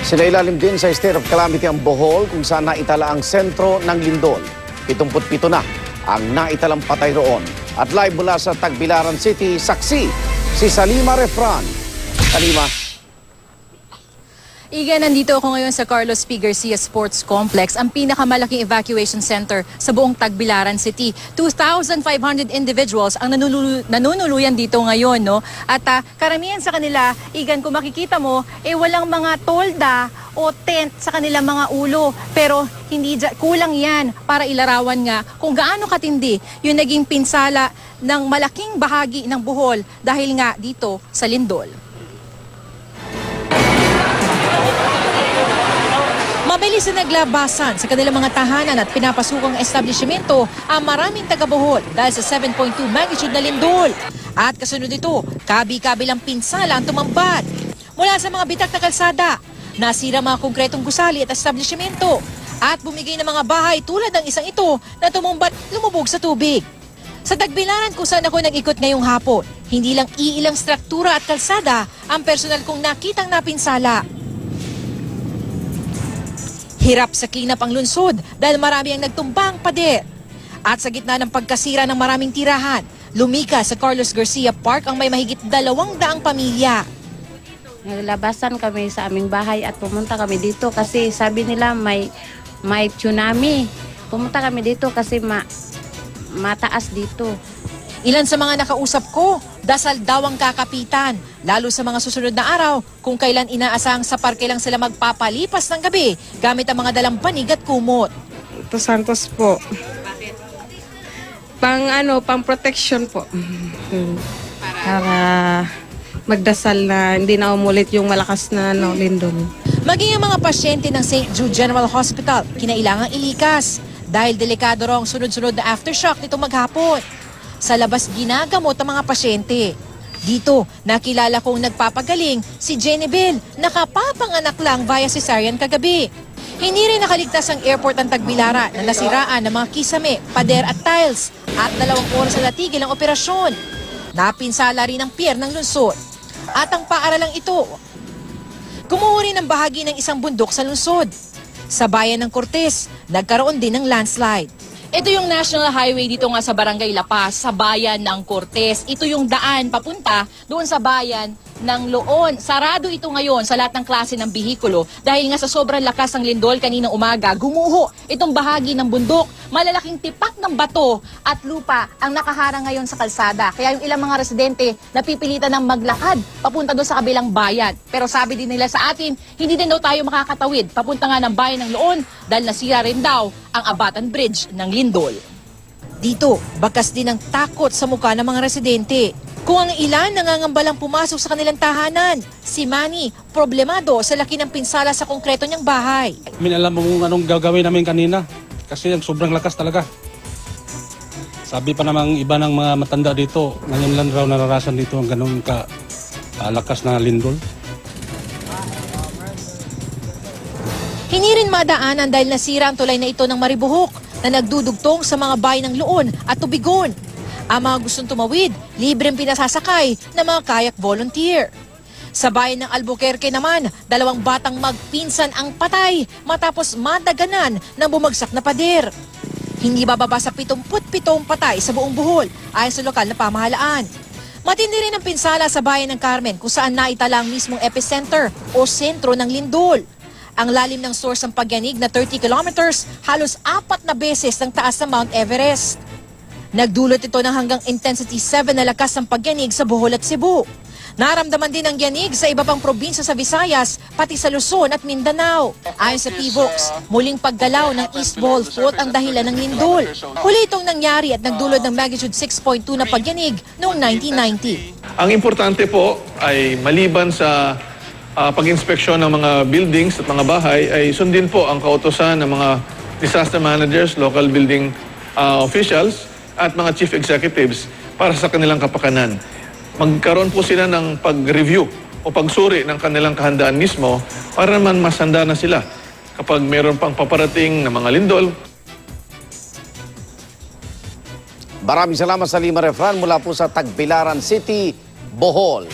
Sinailalim din sa state of calamity ang Bohol kung saan naitala ang sentro ng lindol. 77 na ang naitalang patay roon. At live mula sa Tagbilaran City, saksi si Salima Refran. Salima. Iga, nandito ako ngayon sa Carlos P. Garcia Sports Complex, ang pinakamalaking evacuation center sa buong Tagbilaran City. 2,500 individuals ang nanunuluyan dito ngayon, no? At karamihan sa kanila, Igan, kung makikita mo, walang mga tolda o tent sa kanilang mga ulo. Pero hindi kulang yan para ilarawan nga kung gaano katindi yung naging pinsala ng malaking bahagi ng Bohol dahil nga dito sa lindol. Mabilis na naglabasan sa kanilang mga tahanan at pinapasukang establishmento ang maraming taga-Bohol dahil sa 7.2 magnitude na lindol. At kasunod nito, kabi-kabilang pinsala ang tumambad. Mula sa mga bitak na kalsada, nasira mga konkretong gusali at establishmento at bumigay ng mga bahay tulad ng isang ito na tumumbat lumubog sa tubig. Sa Tagbilaran kung saan ako nag-ikot ngayong hapon, hindi lang iilang struktura at kalsada ang personal kong nakitang napinsala. Hirap sa cleanup ang lungsod dahil marami ang nagtumbang pader. At sa gitna ng pagkasira ng maraming tirahan, lumika sa Carlos Garcia Park ang may mahigit 200 pamilya. Naglabasan kami sa aming bahay at pumunta kami dito kasi sabi nila may tsunami. Pumunta kami dito kasi mataas dito. Ilan sa mga nakausap ko, dasal daw ang kakapitan, lalo sa mga susunod na araw kung kailan inaasang sa parke lang sila magpapalipas ng gabi gamit ang mga dalang panig at kumot. Ito Santos po. Pang protection po. Para magdasal na hindi na umulit yung malakas na lindol. Maging ang mga pasyente ng St. Jude General Hospital, kinailangang ilikas dahil delikado raw ang sunod-sunod na aftershock nitong maghapon. Sa labas ginagamot ang mga pasyente. Dito, nakilala kong nagpapagaling si Jenny-Bel, nakapapanganak lang via cesarean kagabi. Hindi rin nakaligtas ang airport ng Tagbilaran na nasiraan ng mga kisame, pader at tiles at 2 oras na natigil ang operasyon. Napinsala rin ang pier ng lungsod. At ang paaralang ito, kumuha rin ang bahagi ng isang bundok sa lungsod. Sa bayan ng Cortez, nagkaroon din ng landslide. Ito yung national highway dito nga sa Barangay La Paz, sa bayan ng Cortez. Ito yung daan papunta doon sa bayan ng Loon. Sarado ito ngayon sa lahat ng klase ng bihikulo dahil nga sa sobrang lakas ng lindol kaninang umaga, gumuho itong bahagi ng bundok. Malalaking tipak ng bato at lupa ang nakaharang ngayon sa kalsada. Kaya yung ilang mga residente napipilitan ng maglakad papunta doon sa kabilang bayan. Pero sabi din nila sa atin, hindi din daw tayo makakatawid papunta nga ng bayan ng Loon dahil nasira rin daw ang Abatan Bridge ng lindol. Dito, bakas din ang takot sa mukha ng mga residente. Kung ang ilan nangangambalang pumasok sa kanilang tahanan, si Manny, problemado sa laki ng pinsala sa konkreto niyang bahay. Alam mo kung anong gagawin namin kanina kasi ang sobrang lakas talaga. Sabi pa namang iba ng mga matanda dito, ngayon lang raw nararasan dito ang ganun lakas na lindol. Hindi rin madaanan dahil nasira ang tulay na ito ng Maribohok na nagdudugtong sa mga bayan ng Loon at Tubigon. Ang mga gustong tumawid, libreng pinasasakay ng mga kayak volunteer. Sa bayan ng Albuquerque naman, 2 batang magpinsan ang patay matapos madaganan ng bumagsak na pader. Hindi bababa sa 77 patay sa buong Bohol ayon sa lokal na pamahalaan. Matindi rin ang pinsala sa bayan ng Carmen kung saan naitala ang mismong epicenter o sentro ng lindol. Ang lalim ng source ng pagyanig na 30 kilometers, halos 4 na beses ng taas ng Mount Everest. Nagdulot ito ng hanggang intensity 7 na lakas ng pagyanig sa Bohol at Cebu. Naramdaman din ang yanig sa iba pang probinsya sa Visayas, pati sa Luzon at Mindanao. Ayon sa PVOX, muling paggalaw ng East Bohol Fault ang dahilan ng lindol. Huli itong nangyari at nagdulot ng magnitude 6.2 na pagyanig noong 1990. Ang importante po ay maliban sa pag-inspeksyon ng mga buildings at mga bahay ay sundin po ang kautusan ng mga disaster managers, local building officials at mga chief executives para sa kanilang kapakanan. Magkaroon po sila ng pag-review o pagsuri ng kanilang kahandaan mismo para naman masanda na sila kapag mayroon pang paparating na mga lindol. Maraming salamat sa Salima Refran mula po sa Tagbilaran City, Bohol.